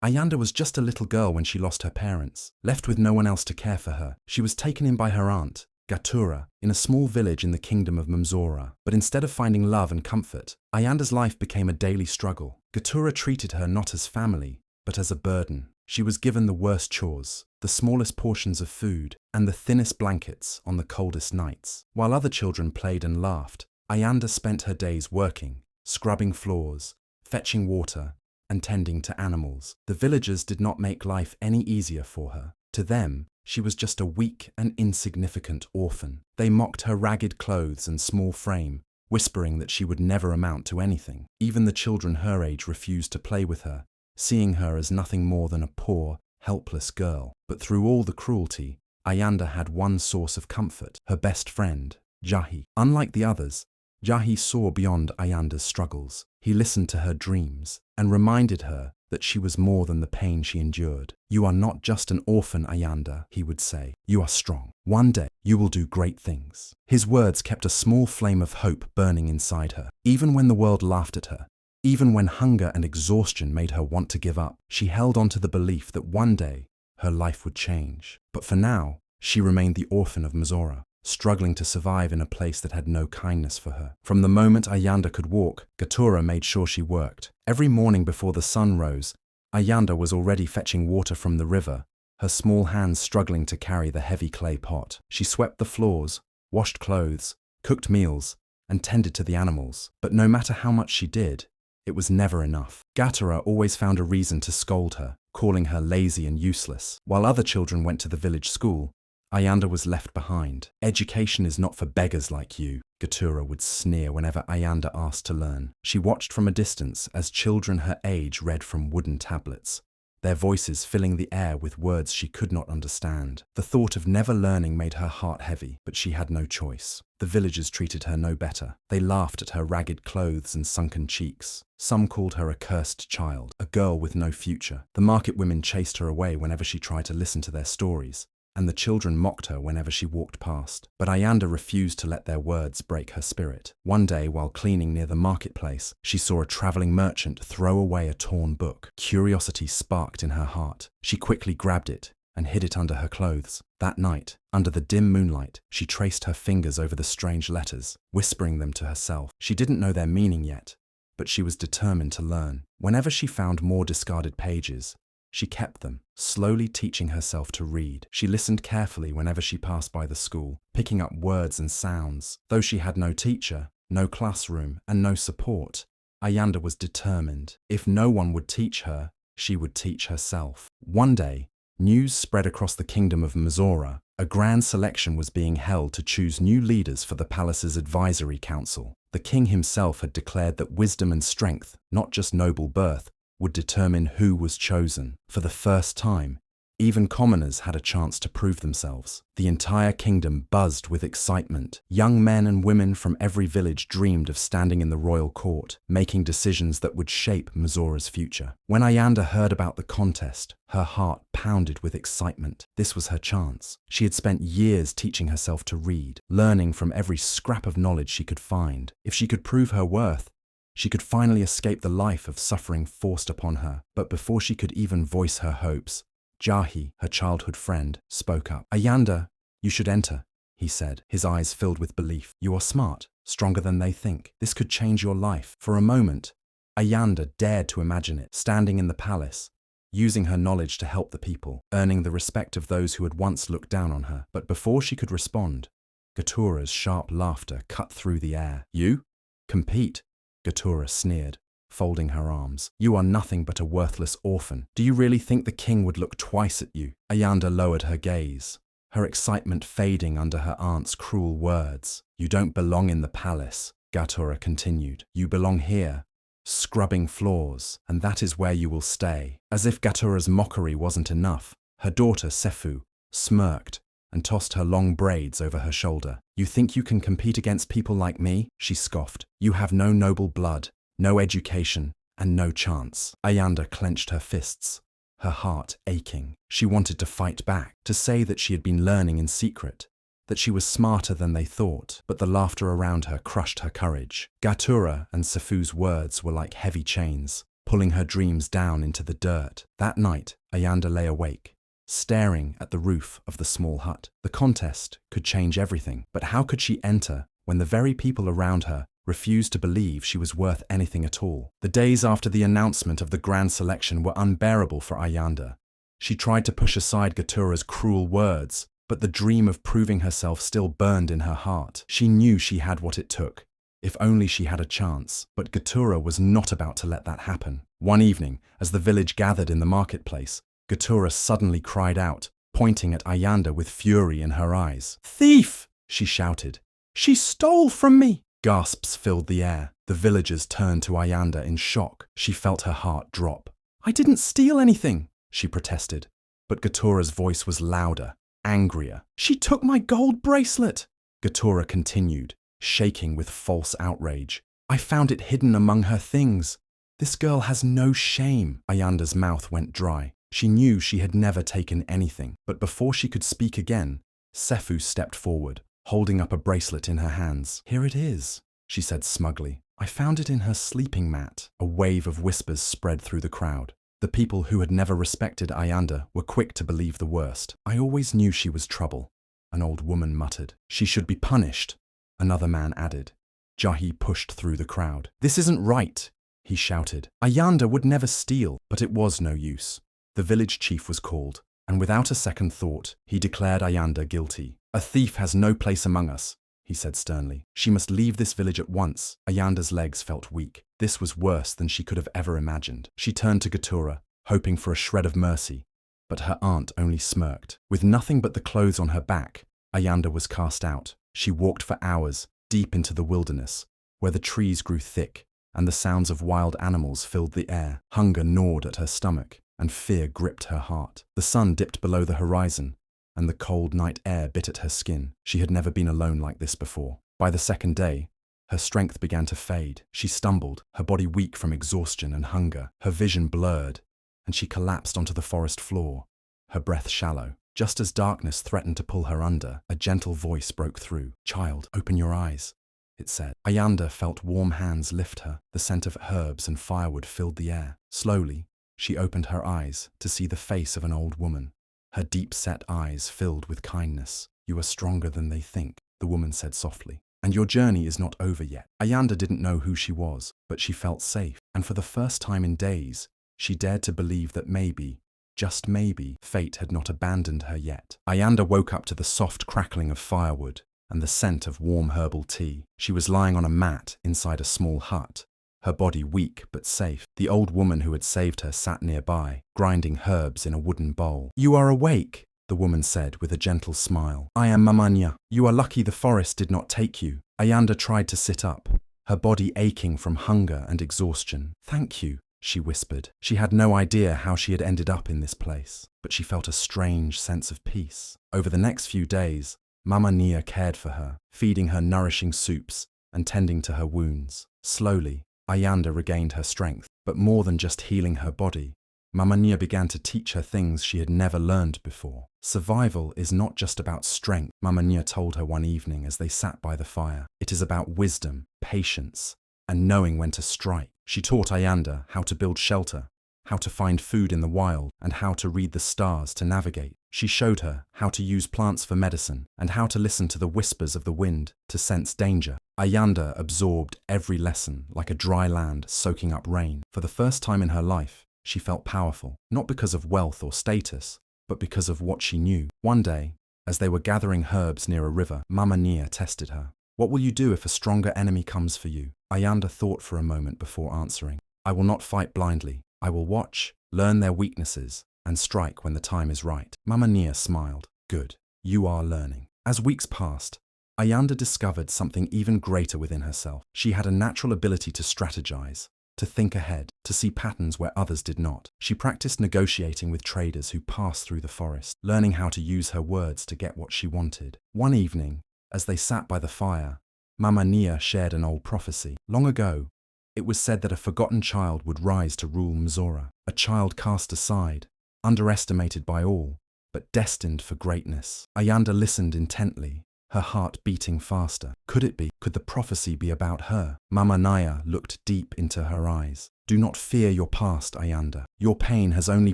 Ayanda was just a little girl when she lost her parents. Left with no one else to care for her, she was taken in by her aunt, Gatura, in a small village in the kingdom of Mzora. But instead of finding love and comfort, Ayanda's life became a daily struggle. Gatura treated her not as family, but as a burden. She was given the worst chores, the smallest portions of food, and the thinnest blankets on the coldest nights. While other children played and laughed, Ayanda spent her days working, scrubbing floors, fetching water, and tending to animals. The villagers did not make life any easier for her. To them, she was just a weak and insignificant orphan. They mocked her ragged clothes and small frame, whispering that she would never amount to anything. Even the children her age refused to play with her, seeing her as nothing more than a poor, helpless girl. But through all the cruelty, Ayanda had one source of comfort, her best friend, Jahi. Unlike the others, Jahi saw beyond Ayanda's struggles. He listened to her dreams and reminded her that she was more than the pain she endured. "You are not just an orphan, Ayanda," he would say. "You are strong. One day, you will do great things." His words kept a small flame of hope burning inside her. Even when the world laughed at her, even when hunger and exhaustion made her want to give up, she held on to the belief that one day her life would change. But for now, she remained the orphan of Mzora, struggling to survive in a place that had no kindness for her. From the moment Ayanda could walk, Gatura made sure she worked. Every morning before the sun rose, Ayanda was already fetching water from the river, her small hands struggling to carry the heavy clay pot. She swept the floors, washed clothes, cooked meals, and tended to the animals. But no matter how much she did, it was never enough. Gatura always found a reason to scold her, calling her lazy and useless. While other children went to the village school, Ayanda was left behind. "Education is not for beggars like you," Gatura would sneer whenever Ayanda asked to learn. She watched from a distance as children her age read from wooden tablets, their voices filling the air with words she could not understand. The thought of never learning made her heart heavy, but she had no choice. The villagers treated her no better. They laughed at her ragged clothes and sunken cheeks. Some called her a cursed child, a girl with no future. The market women chased her away whenever she tried to listen to their stories, and the children mocked her whenever she walked past. But Ayanda refused to let their words break her spirit. One day, while cleaning near the marketplace, she saw a traveling merchant throw away a torn book. Curiosity sparked in her heart. She quickly grabbed it and hid it under her clothes. That night, under the dim moonlight, she traced her fingers over the strange letters, whispering them to herself. She didn't know their meaning yet, but she was determined to learn. Whenever she found more discarded pages, she kept them, slowly teaching herself to read. She listened carefully whenever she passed by the school, picking up words and sounds. Though she had no teacher, no classroom, and no support, Ayanda was determined. If no one would teach her, she would teach herself. One day, news spread across the kingdom of Mzora. A grand selection was being held to choose new leaders for the palace's advisory council. The king himself had declared that wisdom and strength, not just noble birth, would determine who was chosen. For the first time, even commoners had a chance to prove themselves. The entire kingdom buzzed with excitement. Young men and women from every village dreamed of standing in the royal court, making decisions that would shape Mzora's future. When Ayanda heard about the contest, her heart pounded with excitement. This was her chance. She had spent years teaching herself to read, learning from every scrap of knowledge she could find. If she could prove her worth, she could finally escape the life of suffering forced upon her. But before she could even voice her hopes, Jahi, her childhood friend, spoke up. "Ayanda, you should enter," he said, his eyes filled with belief. "You are smart, stronger than they think. This could change your life." For a moment, Ayanda dared to imagine it, standing in the palace, using her knowledge to help the people, earning the respect of those who had once looked down on her. But before she could respond, Gatura's sharp laughter cut through the air. "You? Compete?" Gatura sneered, folding her arms. "You are nothing but a worthless orphan. Do you really think the king would look twice at you?" Ayanda lowered her gaze, her excitement fading under her aunt's cruel words. "You don't belong in the palace," Gatura continued. "You belong here, scrubbing floors, and that is where you will stay." As if Gatura's mockery wasn't enough, her daughter Sefu smirked and tossed her long braids over her shoulder. "You think you can compete against people like me?" she scoffed. "You have no noble blood, no education, and no chance." Ayanda clenched her fists, her heart aching. She wanted to fight back, to say that she had been learning in secret, that she was smarter than they thought, but the laughter around her crushed her courage. Gatura and Sefu's words were like heavy chains, pulling her dreams down into the dirt. That night, Ayanda lay awake, staring at the roof of the small hut. The contest could change everything, but how could she enter when the very people around her refused to believe she was worth anything at all? The days after the announcement of the grand selection were unbearable for Ayanda. She tried to push aside Gatura's cruel words, but the dream of proving herself still burned in her heart. She knew she had what it took, if only she had a chance. But Gatura was not about to let that happen. One evening, as the village gathered in the marketplace, Gatura suddenly cried out, pointing at Ayanda with fury in her eyes. "Thief!" she shouted. "She stole from me!" Gasps filled the air. The villagers turned to Ayanda in shock. She felt her heart drop. "I didn't steal anything," she protested. But Gatura's voice was louder, angrier. "She took my gold bracelet!" Gatura continued, shaking with false outrage. "I found it hidden among her things. This girl has no shame." Ayanda's mouth went dry. She knew she had never taken anything, but before she could speak again, Sefu stepped forward, holding up a bracelet in her hands. "Here it is," she said smugly. "I found it in her sleeping mat." A wave of whispers spread through the crowd. The people who had never respected Ayanda were quick to believe the worst. "I always knew she was trouble," an old woman muttered. "She should be punished," another man added. Jahi pushed through the crowd. "This isn't right," he shouted. "Ayanda would never steal." But it was no use. The village chief was called, and without a second thought, he declared Ayanda guilty. "A thief has no place among us," he said sternly. "She must leave this village at once." Ayanda's legs felt weak. This was worse than she could have ever imagined. She turned to Gatura, hoping for a shred of mercy, but her aunt only smirked. With nothing but the clothes on her back, Ayanda was cast out. She walked for hours, deep into the wilderness, where the trees grew thick and the sounds of wild animals filled the air. Hunger gnawed at her stomach, and fear gripped her heart. The sun dipped below the horizon, and the cold night air bit at her skin. She had never been alone like this before. By the second day, her strength began to fade. She stumbled, her body weak from exhaustion and hunger. Her vision blurred, and she collapsed onto the forest floor, her breath shallow. Just as darkness threatened to pull her under, a gentle voice broke through. "Child, open your eyes," it said. Ayanda felt warm hands lift her. The scent of herbs and firewood filled the air. Slowly, she opened her eyes to see the face of an old woman. Her deep-set eyes filled with kindness. "You are stronger than they think," the woman said softly. "And your journey is not over yet." Ayanda didn't know who she was, but she felt safe. And for the first time in days, she dared to believe that maybe, just maybe, fate had not abandoned her yet. Ayanda woke up to the soft crackling of firewood and the scent of warm herbal tea. She was lying on a mat inside a small hut, her body weak but safe. The old woman who had saved her sat nearby, grinding herbs in a wooden bowl. "You are awake," the woman said with a gentle smile. "I am Mamanya. You are lucky the forest did not take you." Ayanda tried to sit up, her body aching from hunger and exhaustion. "Thank you," she whispered. She had no idea how she had ended up in this place, but she felt a strange sense of peace. Over the next few days, Mama Nia cared for her, feeding her nourishing soups and tending to her wounds. Slowly, Ayanda regained her strength, but more than just healing her body, Mama Nia began to teach her things she had never learned before. "Survival is not just about strength," Mama Nia told her one evening as they sat by the fire. "It is about wisdom, patience, and knowing when to strike." She taught Ayanda how to build shelter, how to find food in the wild, and how to read the stars to navigate. She showed her how to use plants for medicine and how to listen to the whispers of the wind to sense danger. Ayanda absorbed every lesson like a dry land soaking up rain. For the first time in her life, she felt powerful, not because of wealth or status, but because of what she knew. One day, as they were gathering herbs near a river, Mama Nia tested her. "What will you do if a stronger enemy comes for you?" Ayanda thought for a moment before answering. "I will not fight blindly. I will watch, learn their weaknesses, and strike when the time is right." Mama Nia smiled. "Good, you are learning." As weeks passed, Ayanda discovered something even greater within herself. She had a natural ability to strategize, to think ahead, to see patterns where others did not. She practiced negotiating with traders who passed through the forest, learning how to use her words to get what she wanted. One evening, as they sat by the fire, Mama Nia shared an old prophecy. Long ago, it was said that a forgotten child would rise to rule Mzora, a child cast aside, underestimated by all, but destined for greatness. Ayanda listened intently, her heart beating faster. Could it be? Could the prophecy be about her? Mama Nia looked deep into her eyes. Do not fear your past, Ayanda. Your pain has only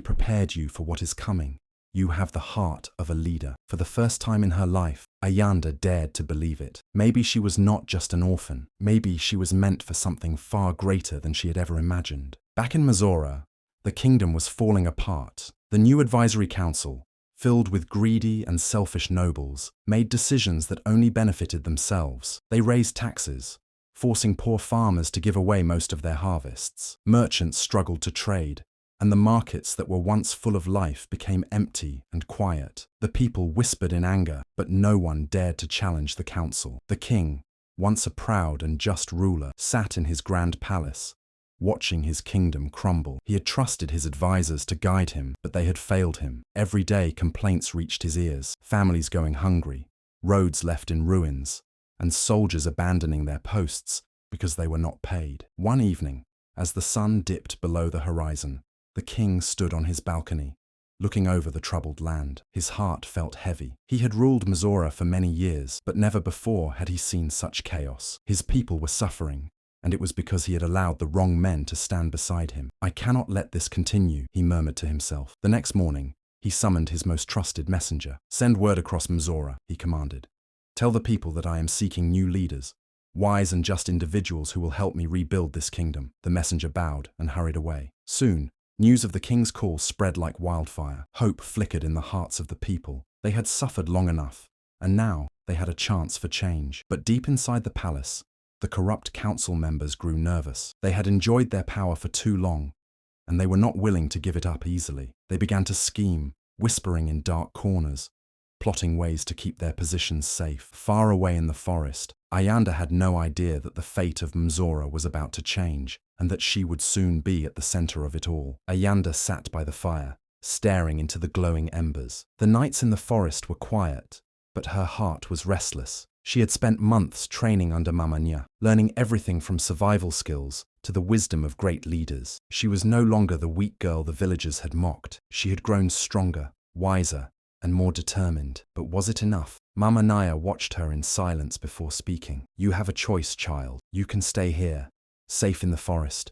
prepared you for what is coming. You have the heart of a leader. For the first time in her life, Ayanda dared to believe it. Maybe she was not just an orphan. Maybe she was meant for something far greater than she had ever imagined. Back in Mzora, the kingdom was falling apart. The new advisory council, filled with greedy and selfish nobles, made decisions that only benefited themselves. They raised taxes, forcing poor farmers to give away most of their harvests. Merchants struggled to trade, and the markets that were once full of life became empty and quiet. The people whispered in anger, but no one dared to challenge the council. The king, once a proud and just ruler, sat in his grand palace, watching his kingdom crumble. He had trusted his advisors to guide him, but they had failed him. Every day complaints reached his ears, families going hungry, roads left in ruins, and soldiers abandoning their posts because they were not paid. One evening, as the sun dipped below the horizon, the king stood on his balcony, looking over the troubled land. His heart felt heavy. He had ruled Mzora for many years, but never before had he seen such chaos. His people were suffering, and it was because he had allowed the wrong men to stand beside him. I cannot let this continue, he murmured to himself. The next morning, he summoned his most trusted messenger. Send word across Mzora, he commanded. Tell the people that I am seeking new leaders, wise and just individuals who will help me rebuild this kingdom. The messenger bowed and hurried away. Soon, news of the king's call spread like wildfire. Hope flickered in the hearts of the people. They had suffered long enough, and now they had a chance for change. But deep inside the palace, the corrupt council members grew nervous. They had enjoyed their power for too long, and they were not willing to give it up easily. They began to scheme, whispering in dark corners, plotting ways to keep their positions safe. Far away in the forest, Ayanda had no idea that the fate of Mzora was about to change, and that she would soon be at the center of it all. Ayanda sat by the fire, staring into the glowing embers. The nights in the forest were quiet, but her heart was restless. She had spent months training under Mama Nya, learning everything from survival skills to the wisdom of great leaders. She was no longer the weak girl the villagers had mocked. She had grown stronger, wiser, and more determined. But was it enough? Mama Nya watched her in silence before speaking. You have a choice, child. You can stay here, safe in the forest,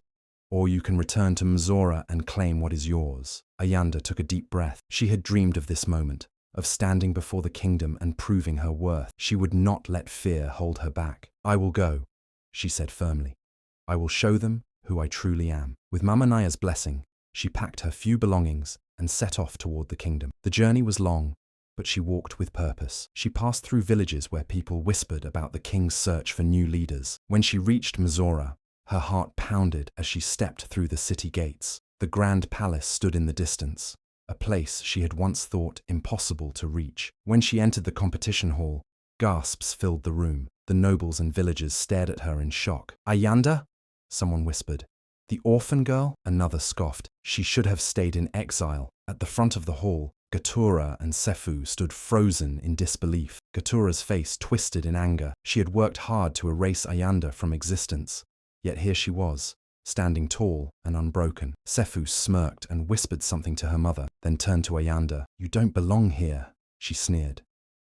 or you can return to Mzora and claim what is yours. Ayanda took a deep breath. She had dreamed of this moment, of standing before the kingdom and proving her worth. She would not let fear hold her back. I will go, she said firmly. I will show them who I truly am. With Mama Nya's blessing, she packed her few belongings and set off toward the kingdom. The journey was long, but she walked with purpose. She passed through villages where people whispered about the king's search for new leaders. When she reached Mzora, her heart pounded as she stepped through the city gates. The grand palace stood in the distance, a place she had once thought impossible to reach. When she entered the competition hall, gasps filled the room. The nobles and villagers stared at her in shock. Ayanda? Someone whispered. The orphan girl? Another scoffed. She should have stayed in exile. At the front of the hall, Gatura and Sefu stood frozen in disbelief. Gatura's face twisted in anger. She had worked hard to erase Ayanda from existence, yet here she was, standing tall and unbroken. Sefu smirked and whispered something to her mother, then turned to Ayanda. You don't belong here, she sneered.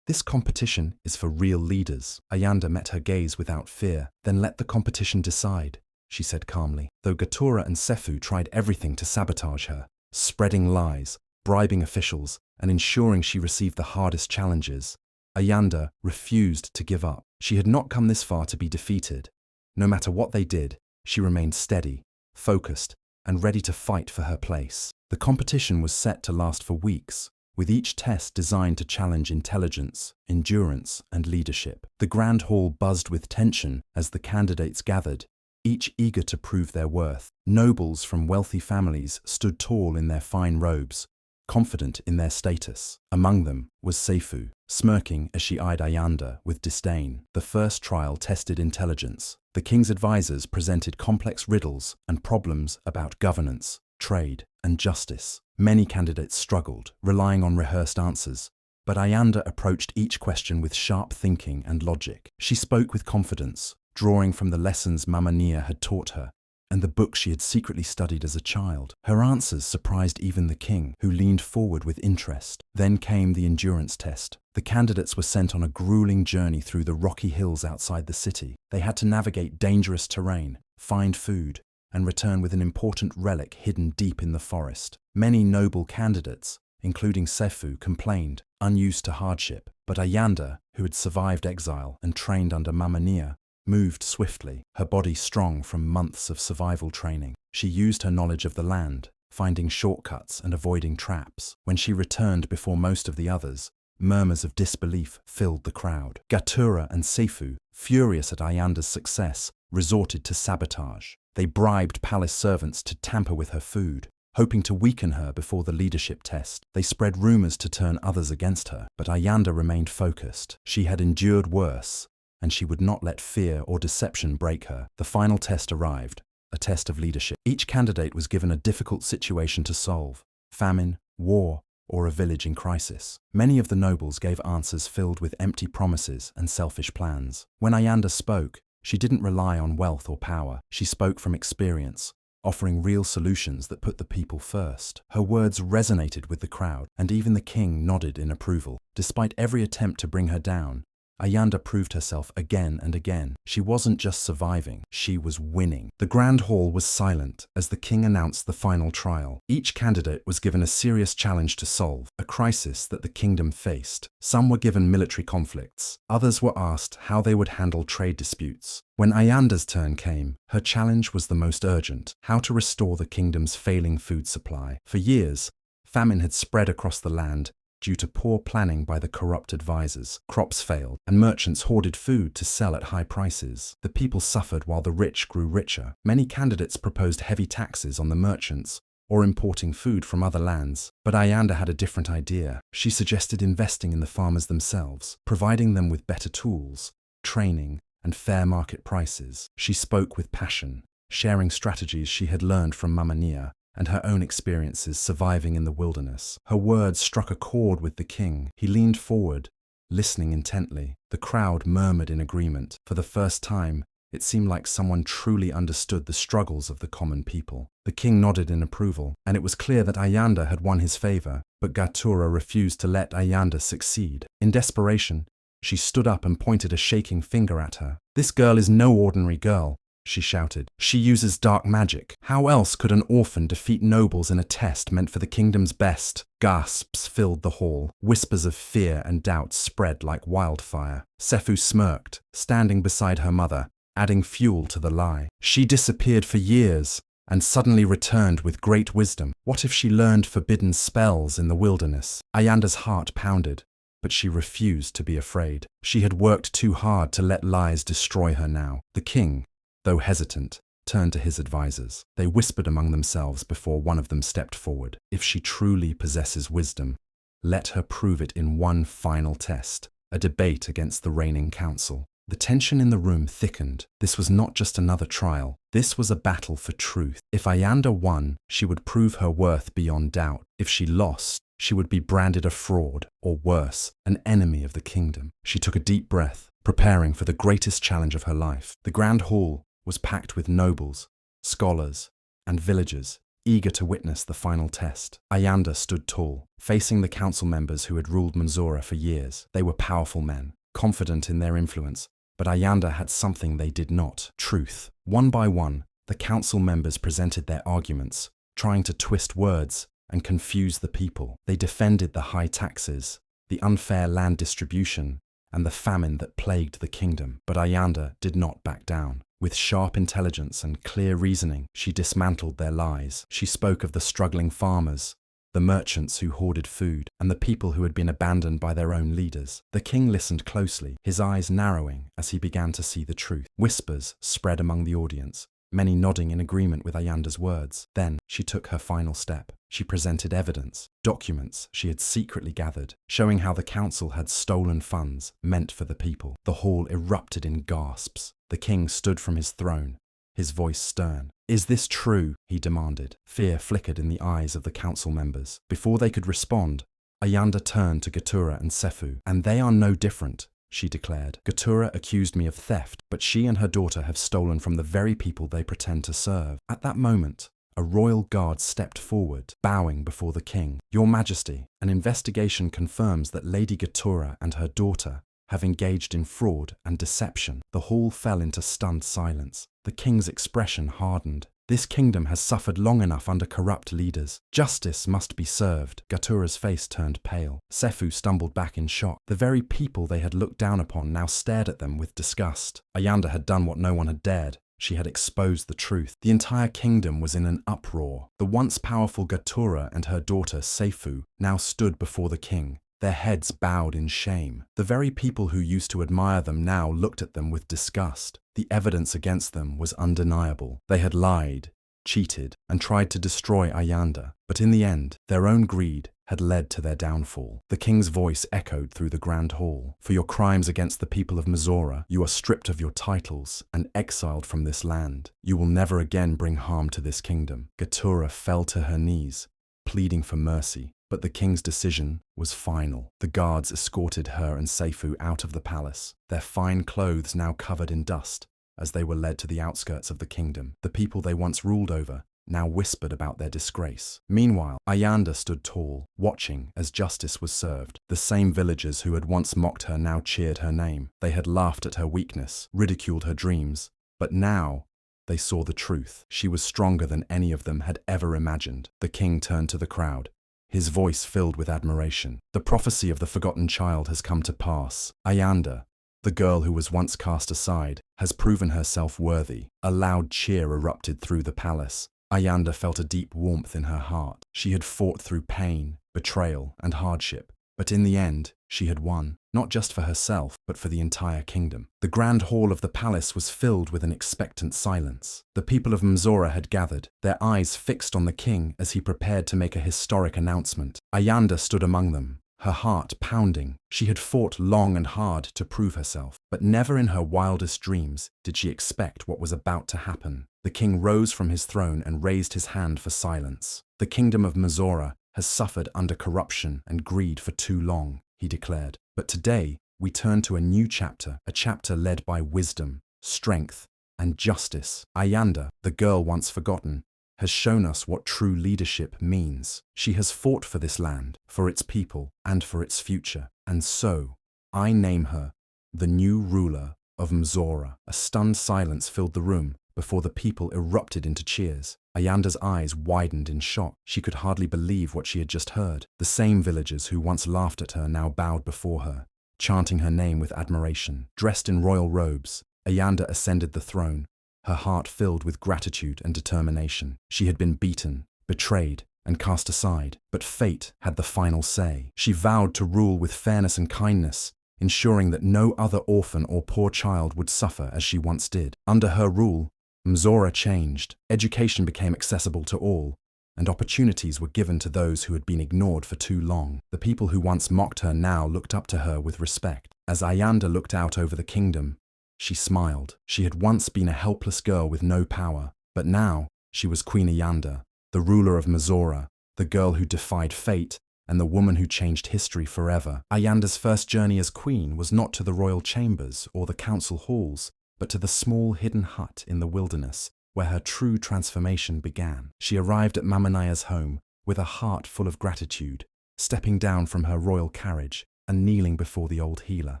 This competition is for real leaders. Ayanda met her gaze without fear. Then let the competition decide, she said calmly. Though Gatura and Sefu tried everything to sabotage her, spreading lies, bribing officials, and ensuring she received the hardest challenges, Ayanda refused to give up. She had not come this far to be defeated. No matter what they did, she remained steady, focused, and ready to fight for her place. The competition was set to last for weeks, with each test designed to challenge intelligence, endurance, and leadership. The grand hall buzzed with tension as the candidates gathered, each eager to prove their worth. Nobles from wealthy families stood tall in their fine robes, confident in their status. Among them was Sefu, smirking as she eyed Ayanda with disdain. The first trial tested intelligence. The king's advisors presented complex riddles and problems about governance, trade, and justice. Many candidates struggled, relying on rehearsed answers, but Ayanda approached each question with sharp thinking and logic. She spoke with confidence, drawing from the lessons Mama Nya had taught her and the books she had secretly studied as a child. Her answers surprised even the king, who leaned forward with interest. Then came the endurance test. The candidates were sent on a grueling journey through the rocky hills outside the city. They had to navigate dangerous terrain, find food, and return with an important relic hidden deep in the forest. Many noble candidates, including Sefu, complained, unused to hardship, but Ayanda, who had survived exile and trained under Mamania, moved swiftly, her body strong from months of survival training. She used her knowledge of the land, finding shortcuts and avoiding traps. When she returned before most of the others, murmurs of disbelief filled the crowd. Gatura and Sefu, furious at Ayanda's success, resorted to sabotage. They bribed palace servants to tamper with her food, hoping to weaken her before the leadership test. They spread rumors to turn others against her, but Ayanda remained focused. She had endured worse, and she would not let fear or deception break her. The final test arrived, a test of leadership. Each candidate was given a difficult situation to solve: famine, war, or a village in crisis. Many of the nobles gave answers filled with empty promises and selfish plans. When Ayanda spoke, she didn't rely on wealth or power. She spoke from experience, offering real solutions that put the people first. Her words resonated with the crowd, and even the king nodded in approval. Despite every attempt to bring her down, Ayanda proved herself again and again. She wasn't just surviving, she was winning. The grand hall was silent as the king announced the final trial. Each candidate was given a serious challenge to solve, a crisis that the kingdom faced. Some were given military conflicts, others were asked how they would handle trade disputes. When Ayanda's turn came, her challenge was the most urgent: how to restore the kingdom's failing food supply. For years, famine had spread across the land, due to poor planning by the corrupt advisors. Crops failed, and merchants hoarded food to sell at high prices. The people suffered while the rich grew richer. Many candidates proposed heavy taxes on the merchants or importing food from other lands, but Ayanda had a different idea. She suggested investing in the farmers themselves, providing them with better tools, training, and fair market prices. She spoke with passion, sharing strategies she had learned from Mamania and her own experiences surviving in the wilderness. Her words struck a chord with the king. He leaned forward, listening intently. The crowd murmured in agreement. For the first time, it seemed like someone truly understood the struggles of the common people. The king nodded in approval, and it was clear that Ayanda had won his favor, but Gatura refused to let Ayanda succeed. In desperation, she stood up and pointed a shaking finger at her. "This girl is no ordinary girl," she shouted. "She uses dark magic. How else could an orphan defeat nobles in a test meant for the kingdom's best?" Gasps filled the hall. Whispers of fear and doubt spread like wildfire. Sefu smirked, standing beside her mother, adding fuel to the lie. She disappeared for years, and suddenly returned with great wisdom. What if she learned forbidden spells in the wilderness? Ayanda's heart pounded, but she refused to be afraid. She had worked too hard to let lies destroy her now. The king, though hesitant, turned to his advisors. They whispered among themselves before one of them stepped forward. "If she truly possesses wisdom, let her prove it in one final test," a debate against the reigning council. The tension in the room thickened. This was not just another trial. This was a battle for truth. If Ayanda won, she would prove her worth beyond doubt. If she lost, she would be branded a fraud, or worse, an enemy of the kingdom. She took a deep breath, preparing for the greatest challenge of her life. The grand hall was packed with nobles, scholars, and villagers, eager to witness the final test. Ayanda stood tall, facing the council members who had ruled Manzora for years. They were powerful men, confident in their influence, but Ayanda had something they did not: truth. One by one, the council members presented their arguments, trying to twist words and confuse the people. They defended the high taxes, the unfair land distribution, and the famine that plagued the kingdom. But Ayanda did not back down. With sharp intelligence and clear reasoning, she dismantled their lies. She spoke of the struggling farmers, the merchants who hoarded food, and the people who had been abandoned by their own leaders. The king listened closely, his eyes narrowing as he began to see the truth. Whispers spread among the audience, many nodding in agreement with Ayanda's words. Then she took her final step. She presented evidence, documents she had secretly gathered, showing how the council had stolen funds meant for the people. The hall erupted in gasps. The king stood from his throne, his voice stern. "Is this true?" he demanded. Fear flickered in the eyes of the council members. Before they could respond, Ayanda turned to Gatura and Sefu. "And they are no different," she declared. "Gatura accused me of theft, but she and her daughter have stolen from the very people they pretend to serve." At that moment, a royal guard stepped forward, bowing before the king. "Your Majesty, an investigation confirms that Lady Gatura and her daughter have engaged in fraud and deception." The hall fell into stunned silence. The king's expression hardened. This kingdom has suffered long enough under corrupt leaders. Justice must be served. Gatura's face turned pale. Sefu stumbled back in shock. The very people they had looked down upon now stared at them with disgust. Ayanda had done what no one had dared. She had exposed the truth. The entire kingdom was in an uproar. The once powerful Gatura and her daughter Sefu now stood before the king, their heads bowed in shame. The very people who used to admire them now looked at them with disgust. The evidence against them was undeniable. They had lied, cheated, and tried to destroy Ayanda, but in the end, their own greed had led to their downfall. The king's voice echoed through the grand hall. For your crimes against the people of Mizora, you are stripped of your titles and exiled from this land. You will never again bring harm to this kingdom. Gatura fell to her knees, pleading for mercy. But the king's decision was final. The guards escorted her and Sefu out of the palace, their fine clothes now covered in dust, as they were led to the outskirts of the kingdom. The people they once ruled over now whispered about their disgrace. Meanwhile, Ayanda stood tall, watching as justice was served. The same villagers who had once mocked her now cheered her name. They had laughed at her weakness, ridiculed her dreams, but now they saw the truth. She was stronger than any of them had ever imagined. The king turned to the crowd, his voice filled with admiration. The prophecy of the forgotten child has come to pass. Ayanda, the girl who was once cast aside, has proven herself worthy. A loud cheer erupted through the palace. Ayanda felt a deep warmth in her heart. She had fought through pain, betrayal, and hardship, but in the end, she had won, not just for herself, but for the entire kingdom. The grand hall of the palace was filled with an expectant silence. The people of Mizora had gathered, their eyes fixed on the king as he prepared to make a historic announcement. Ayanda stood among them, her heart pounding. She had fought long and hard to prove herself, but never in her wildest dreams did she expect what was about to happen. The king rose from his throne and raised his hand for silence. The kingdom of Mizora has suffered under corruption and greed for too long, he declared. But today, we turn to a new chapter, a chapter led by wisdom, strength, and justice. Ayanda, the girl once forgotten, has shown us what true leadership means. She has fought for this land, for its people, and for its future. And so, I name her the new ruler of Mizora. A stunned silence filled the room before the people erupted into cheers. Ayanda's eyes widened in shock. She could hardly believe what she had just heard. The same villagers who once laughed at her now bowed before her, chanting her name with admiration. Dressed in royal robes, Ayanda ascended the throne, her heart filled with gratitude and determination. She had been beaten, betrayed, and cast aside, but fate had the final say. She vowed to rule with fairness and kindness, ensuring that no other orphan or poor child would suffer as she once did. Under her rule, Mizora changed. Education became accessible to all, and opportunities were given to those who had been ignored for too long. The people who once mocked her now looked up to her with respect. As Ayanda looked out over the kingdom, she smiled. She had once been a helpless girl with no power, but now she was Queen Ayanda, the ruler of Mizora, the girl who defied fate, and the woman who changed history forever. Ayanda's first journey as queen was not to the royal chambers or the council halls, but to the small hidden hut in the wilderness where her true transformation began. She arrived at Mamania's home with a heart full of gratitude, stepping down from her royal carriage and kneeling before the old healer.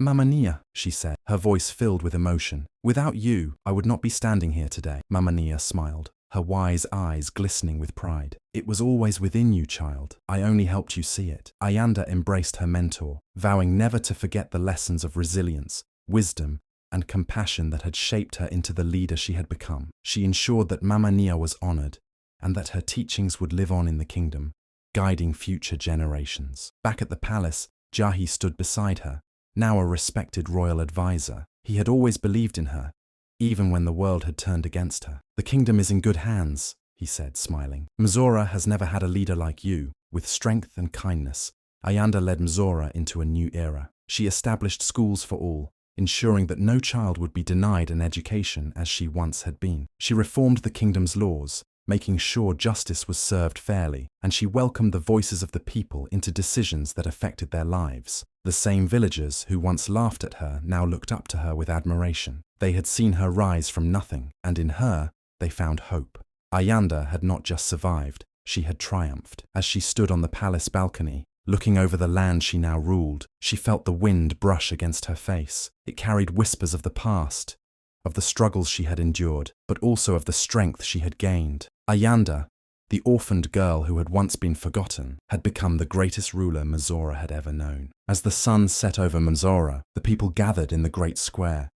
"Mamania," she said, her voice filled with emotion. "Without you, I would not be standing here today." Mamania smiled, her wise eyes glistening with pride. "It was always within you, child. I only helped you see it." Ayanda embraced her mentor, vowing never to forget the lessons of resilience, wisdom, and compassion that had shaped her into the leader she had become. She ensured that Mamania was honored, and that her teachings would live on in the kingdom, guiding future generations. Back at the palace, Jahi stood beside her, now a respected royal advisor. He had always believed in her, even when the world had turned against her. "The kingdom is in good hands," he said, smiling. "Mizora has never had a leader like you." With strength and kindness, Ayanda led Mizora into a new era. She established schools for all, ensuring that no child would be denied an education as she once had been. She reformed the kingdom's laws, making sure justice was served fairly, and she welcomed the voices of the people into decisions that affected their lives. The same villagers who once laughed at her now looked up to her with admiration. They had seen her rise from nothing, and in her, they found hope. Ayanda had not just survived, she had triumphed. As she stood on the palace balcony, looking over the land she now ruled, she felt the wind brush against her face. It carried whispers of the past, of the struggles she had endured, but also of the strength she had gained. Ayanda, the orphaned girl who had once been forgotten, had become the greatest ruler Mzora had ever known. As the sun set over Mzora, the people gathered in the great square,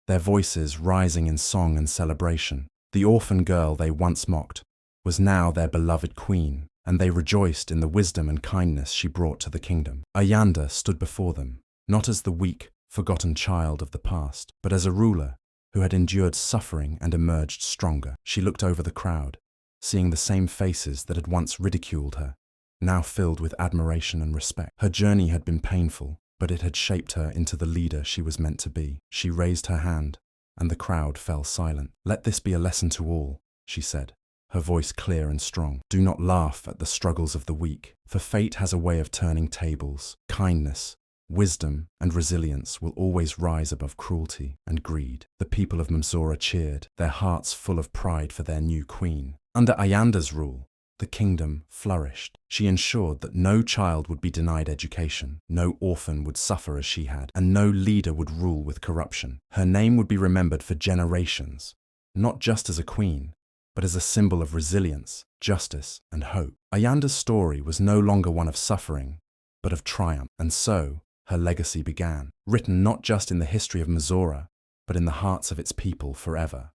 their voices rising in song and celebration. The orphan girl they once mocked was now their beloved queen, and they rejoiced in the wisdom and kindness she brought to the kingdom. Ayanda stood before them, not as the weak, forgotten child of the past, but as a ruler who had endured suffering and emerged stronger. She looked over the crowd, seeing the same faces that had once ridiculed her, now filled with admiration and respect. Her journey had been painful, but it had shaped her into the leader she was meant to be. She raised her hand, and the crowd fell silent. "Let this be a lesson to all," she said, her voice clear and strong. "Do not laugh at the struggles of the weak, for fate has a way of turning tables. Kindness, wisdom, and resilience will always rise above cruelty and greed." The people of Mzora cheered, their hearts full of pride for their new queen. Under Ayanda's rule, the kingdom flourished. She ensured that no child would be denied education, no orphan would suffer as she had, and no leader would rule with corruption. Her name would be remembered for generations, not just as a queen, but as a symbol of resilience, justice, and hope. Ayanda's story was no longer one of suffering, but of triumph, and so her legacy began, written not just in the history of Mzora, but in the hearts of its people forever.